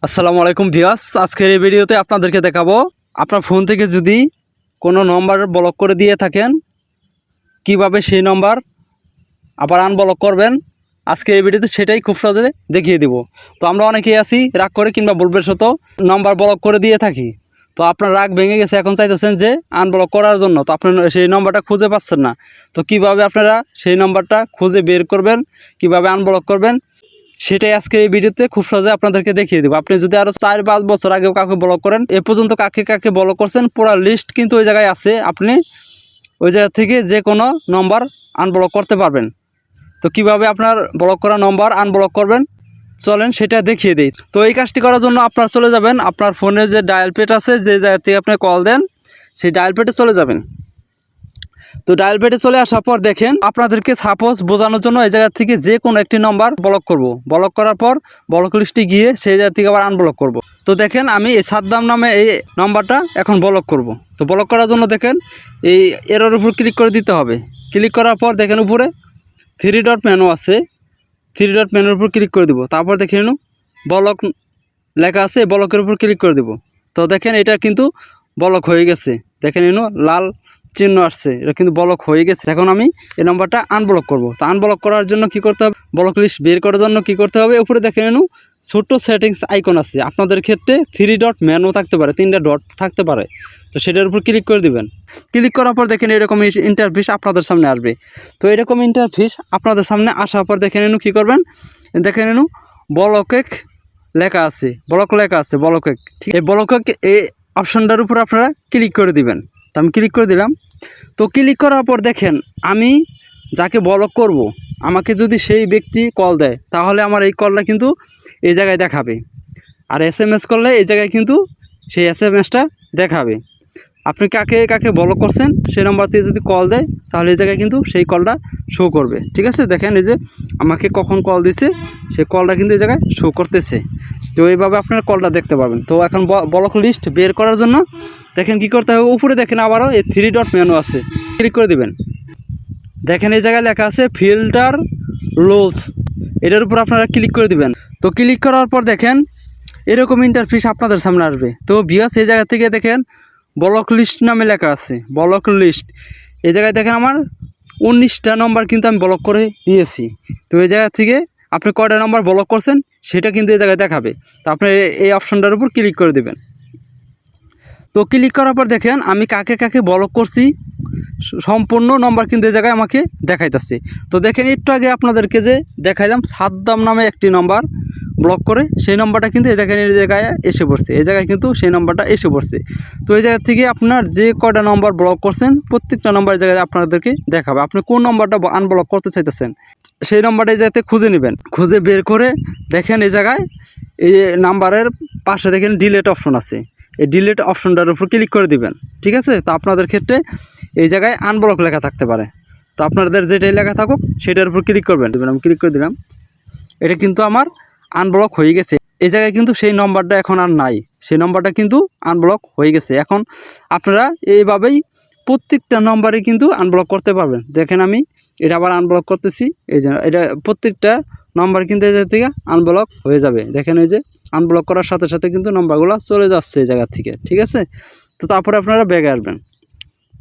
আসসালামু আলাইকুম ভিউয়ার্স, আজকের এই ভিডিওতে আপনাদেরকে দেখাবো আপনার ফোন থেকে যদি কোনো নম্বর ব্লক করে দিয়ে থাকেন কিভাবে সেই নম্বর আবার আনব্লক করবেন। আজকে এই ভিডিওতে সেটাই খুব সহজে দেখিয়ে দিব। তো আমরা অনেকেই আছি রাগ করে কিংবা ভুলবশত নম্বর ব্লক করে দিয়ে থাকি। তো আপনার রাগ ভেঙে গেছে, এখন চাইতেছেন যে আনব্লক করার জন্য, তো আপনার সেই নম্বরটা খুঁজে পাচ্ছেন না। তো কিভাবে আপনারা সেই নম্বরটা খুঁজে বের করবেন, কিভাবে আনব্লক করবেন, সেটাই আজকে এই ভিডিওতে খুব সহজে আপনাদেরকে দেখিয়ে দেবো। আপনি যদি আরও 4-5 বছর আগেও কাউকে ব্লক করেন, এ পর্যন্ত কাকে কাকে ব্লক করছেন পুরো লিস্ট কিন্তু ওই জায়গায় আছে। আপনি ওই জায়গা থেকে যে কোনো নম্বর আনব্লক করতে পারবেন। তো কিভাবে আপনার ব্লক করা নম্বর আনব্লক করবেন চলেন সেটা দেখিয়ে দিই। তো এই কাজটি করার জন্য আপনার চলে যাবেন আপনার ফোনে যে ডায়াল প্যাড আছে, যে জায়গা থেকে আপনি কল দেন সেই ডায়াল প্যাডে চলে যাবেন। তো ডায়াল প্যাডে চলে আসার পর দেখেন আপনাদেরকে সাপোজ বোঝানোর জন্য এই জায়গা থেকে যে কোনো একটি নাম্বার ব্লক করব। ব্লক করার পর ব্লক লিস্টে গিয়ে সেই জায়গা থেকে আবার আনব্লক করব। তো দেখেন আমি এই সাদ্দাম নামে এই নাম্বারটা এখন ব্লক করব। তো ব্লক করার জন্য দেখেন এই এরর উপর ক্লিক করে দিতে হবে। ক্লিক করার পর দেখেন উপরে 3 ডট মেনু আছে, 3 ডট মেনুর উপর ক্লিক করে দিব। তারপর দেখে নিন ব্লক লেখা আছে, ব্লকের উপর ক্লিক করে দিব। তো দেখেন এটা কিন্তু ব্লক হয়ে গেছে, দেখেন নিন লাল চিহ্ন আসছে, এটা কিন্তু ব্লক হয়ে গেছে। এখন আমি এই নাম্বারটা আনব্লক করব। তো আনব্লক করার জন্য কি করতে হবে, ব্লক লিস্ট বের করার জন্য কি করতে হবে, উপরে দেখে নিন ছোট্ট সেটিংস আইকন আছে। আপনাদের ক্ষেত্রে 3 ডট মেনু থাকতে পারে, 3টা ডট থাকতে পারে। তো সেটার উপর ক্লিক করে দিবেন। ক্লিক করার পর দেখেন এরকম ইন্টারফেস আপনাদের সামনে আসবে। তো এরকম ইন্টারফেস আপনাদের সামনে আসার পর দেখে নিন কী করবেন, দেখে নিন ব্লকেক লেখা আছে, ব্লক লেখা আছে, ব্লকেক। ঠিক এই ব্লকেক এই অপশনটার উপর আপনারা ক্লিক করে দিবেন। তো আমি ক্লিক করে দিলাম। তো ক্লিক করার পর দেখেন আমি যাকে ব্লক করব, আমাকে যদি সেই ব্যক্তি কল দেয় তাহলে আমার এই কলটা কিন্তু এই জায়গায় দেখাবে, আর SMS করলে এই জায়গায় কিন্তু সেই SMSটা দেখাবে। আপনি কাকে কাকে ব্লক করছেন সেই নাম্বার থেকে যদি কল দেয় তাহলে এই জায়গায় কিন্তু সেই কলটা শো করবে। ঠিক আছে, দেখেন এই যে আমাকে কখন কল দিছে সেই কলটা কিন্তু এই জায়গায় শো করতেছে। তো এইভাবে আপনারা কলটা দেখতে পাবেন। তো এখন ব্লক লিস্ট বের করার জন্য দেখেন কি করতে হবে, উপরে দেখেন আবারও এই 3 ডট মেনু আছে, ক্লিক করে দিবেন। দেখেন এই জায়গায় লেখা আছে ফিল্টার রুলস, এটার উপর আপনারা ক্লিক করে দিবেন। তো ক্লিক করার পর দেখেন এরকম ইন্টারফেস আপনাদের সামনে আসবে। তো ভিউয়ার্স এই জায়গা থেকে দেখেন ব্লক লিস্ট নামে লেখা আছে, ব্লক লিস্ট। এই জায়গায় দেখেন আমার 19টা নম্বর কিন্তু আমি ব্লক করে দিয়েছি। তো এই জায়গা থেকে আপনি কয়টা নম্বর ব্লক করছেন সেটা কিন্তু এই জায়গায় দেখাবে। তো আপনি এই অপশনটার উপর ক্লিক করে দেবেন। তো ক্লিক করার পর দেখেন আমি কাকে কাকে ব্লক করছি সম্পূর্ণ নম্বর কিন্তু এই জায়গায় আমাকে দেখাইতেছে। তো দেখেন একটু আগে আপনাদেরকে যে দেখাইলাম সাদ্দাম নামে একটি নম্বর ব্লক করে, সেই নম্বরটা কিন্তু এই দেখেন এই জায়গায় এসে পড়ছে, এই জায়গায় কিন্তু সেই নম্বরটা এসে পড়ছে। তো এই জায়গা থেকে আপনার যে কয়টা নম্বর ব্লক করছেন প্রত্যেকটা নম্বরের জায়গায় আপনাদেরকে দেখাবে। আপনি কোন নম্বরটা আনব্লক করতে চাইতেছেন সেই নম্বরটা এই জায়গাতে খুঁজে নেবেন। খুঁজে বের করে দেখেন এই জায়গায় এই নাম্বারের পাশে দেখেন ডিলেট অপশন আছে, এই ডিলিট অপশনটার উপর ক্লিক করে দিবেন। ঠিক আছে, তো আপনাদের ক্ষেত্রে এই জায়গায় আনব্লক লেখা থাকতে পারে। তো আপনাদের যেটাই লেখা থাকুক সেটার উপর ক্লিক করবেন। আমি ক্লিক করে দিলাম, এটা কিন্তু আমার আনব্লক হয়ে গেছে। এই জায়গায় কিন্তু সেই নম্বরটা এখন আর নাই, সেই নম্বরটা কিন্তু আনব্লক হয়ে গেছে। এখন আপনারা এইভাবেই প্রত্যেকটা নম্বরে কিন্তু আনব্লক করতে পারবেন। দেখেন আমি এটা আবার আনব্লক করতেছি, এই যে এটা প্রত্যেকটা নম্বর কিন্তু এই জায়গা থেকে আনব্লক হয়ে যাবে। দেখেন এই যে আনব্লক করার সাথে সাথে কিন্তু নম্বরগুলো চলে যাচ্ছে এই জায়গা থেকে। ঠিক আছে, তো তারপরে আপনারা ব্যাগে আসবেন।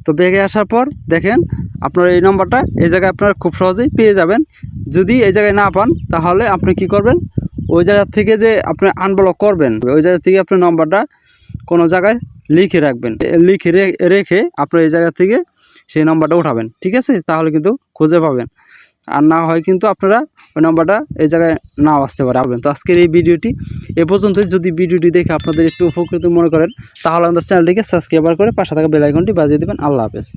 তো ব্যাগে আসার পর দেখেন আপনার এই নম্বরটা এই জায়গায় আপনারা খুব সহজেই পেয়ে যাবেন। যদি এই জায়গায় না পান তাহলে আপনি কি করবেন, ওই জায়গা থেকে যে আপনি আনব্লক করবেন ওই জায়গা থেকে আপনি নম্বরটা কোনো জায়গায় লিখে রাখবেন, লিখে রেখে আপনার এই জায়গা থেকে সেই নম্বরটা উঠাবেন। ঠিক আছে, তাহলে কিন্তু খুঁজে পাবেন। আর না হয় কিন্তু আপনারা ওই নাম্বারটা এই জায়গায় নাও আসতে পারে। তো আজকের এই ভিডিওটি এ পর্যন্ত। যদি ভিডিওটি দেখে আপনাদের একটু উপকৃত মনে করেন তাহলে আমাদের চ্যানেলটিকে সাবস্ক্রাইব করে পাশে থাকা বেল আইকনটি বাজিয়ে দেবেন। আল্লাহ হাফেজ।